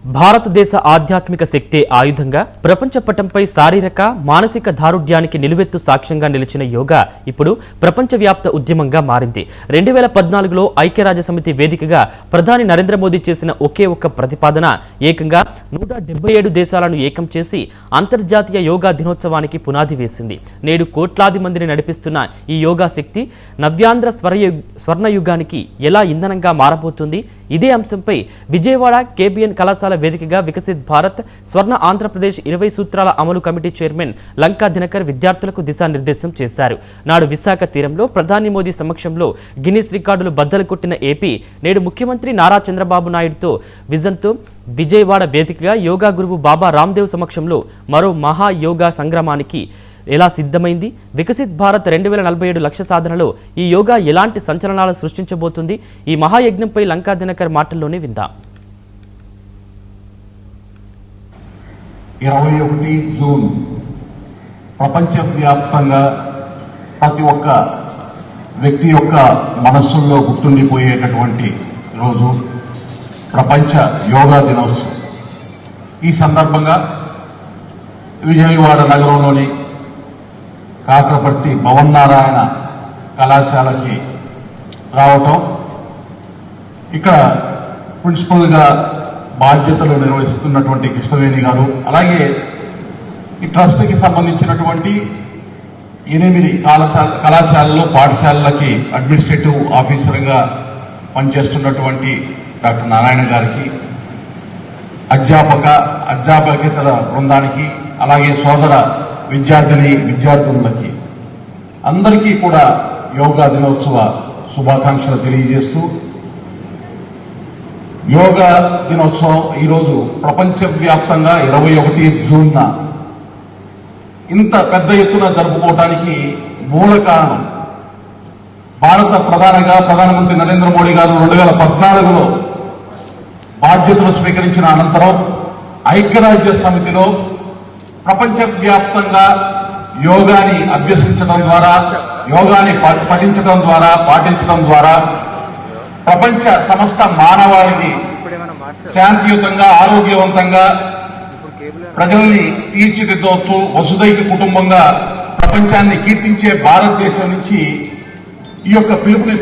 భారతదేశ ఆధ్యాత్మిక శక్తే ఆయుధంగా ప్రపంచ పటంపై శారీరక మానసిక దారుఢ్యానికి నిలువెత్తు సాక్ష్యంగా నిలిచిన యోగా ఇప్పుడు ప్రపంచవ్యాప్త ఉద్యమంగా మారింది. 2014లో ఐక్యరాజ్యసమితి వేదికగా ప్రధాని నరేంద్ర మోదీ చేసిన ఒకే ఒక్క ప్రతిపాదన ఏకంగా 177 దేశాలను ఏకం చేసి అంతర్జాతీయ యోగా దినోత్సవానికి పునాది వేసింది. నేడు కోట్లాది మందిని నడిపిస్తున్న ఈ యోగా శక్తి నవ్యాంధ్ర స్వర్ణయుగానికి ఎలా ఇంధనంగా మారబోతుంది? ఇదే అంశంపై విజయవాడ కేబిఎన్ కళాశాల వేదికగా వికసిత్ భారత్ స్వర్ణ ఆంధ్రప్రదేశ్ 20 సూత్రాల అమలు కమిటీ చైర్మన్ లంకా దినకర్ విద్యార్థులకు దిశానిర్దేశం చేశారు. నాడు విశాఖ తీరంలో ప్రధాని మోదీ సమక్షంలో గిన్నిస్ రికార్డులు బద్దలు కొట్టిన ఏపీ నేడు ముఖ్యమంత్రి నారా చంద్రబాబు నాయుడుతో విజన్తో విజయవాడ వేదికగా యోగా గురువు బాబా రామ్దేవ్ సమక్షంలో మరో మహా యోగా సంగ్రామానికి ఎలా సిద్ధమైంది? వికసిత్ భారత్ 2047 లక్ష్య సాధనలో ఈ యోగా ఎలాంటి సంచలనాలు సృష్టించబోతుంది? ఈ మహాయజ్ఞంపై లంకా దినకర్ మాటల్లోనే విందాం. 21 జూన్ ప్రపంచవ్యాప్తంగా ప్రతి ఒక్క వ్యక్తి యొక్క మనస్సుల్లో గుర్తుండిపోయేటటువంటి రోజు ప్రపంచ యోగా దినోత్సవం. ఈ సందర్భంగా విజయవాడ నగరంలోని కాకరపర్తి భవన్నారాయణ కళాశాలకి రావటం, ఇక్కడ ప్రిన్సిపల్గా బాధ్యతలు నిర్వహిస్తున్నటువంటి కృష్ణవేణి గారు, అలాగే ఈ ట్రస్ట్కి సంబంధించినటువంటి 8 కళాశాలలో పాఠశాలలకి అడ్మినిస్ట్రేటివ్ ఆఫీసర్గా పనిచేస్తున్నటువంటి డాక్టర్ నారాయణ గారికి, అధ్యాపకేతర బృందానికి, అలాగే సోదర విద్యార్థులకి అందరికీ కూడా యోగా దినోత్సవ శుభాకాంక్షలు తెలియజేస్తూ, యోగా దినోత్సవం ఈరోజు ప్రపంచవ్యాప్తంగా 21 జూన్న ఇంత పెద్ద ఎత్తున జరుపుకోవటానికి మూల కారణం ప్రధానమంత్రి నరేంద్ర మోడీ గారు 2014లో బాధ్యతలు స్వీకరించిన అనంతరం ఐక్యరాజ్య సమితిలో ప్రపంచవ్యాప్తంగా యోగాని అభ్యసించడం ద్వారా, యోగాని పఠించడం ద్వారా, పాటించడం ద్వారా ప్రపంచ సమస్త మానవాళిని శాంతియుతంగా, ఆరోగ్యవంతంగా ప్రజల్ని తీర్చిదిద్దవచ్చు, వసుదైక కుటుంబంగా ప్రపంచాన్ని కీర్తించే భారతదేశం నుంచి ఈ యొక్క పిలుపుని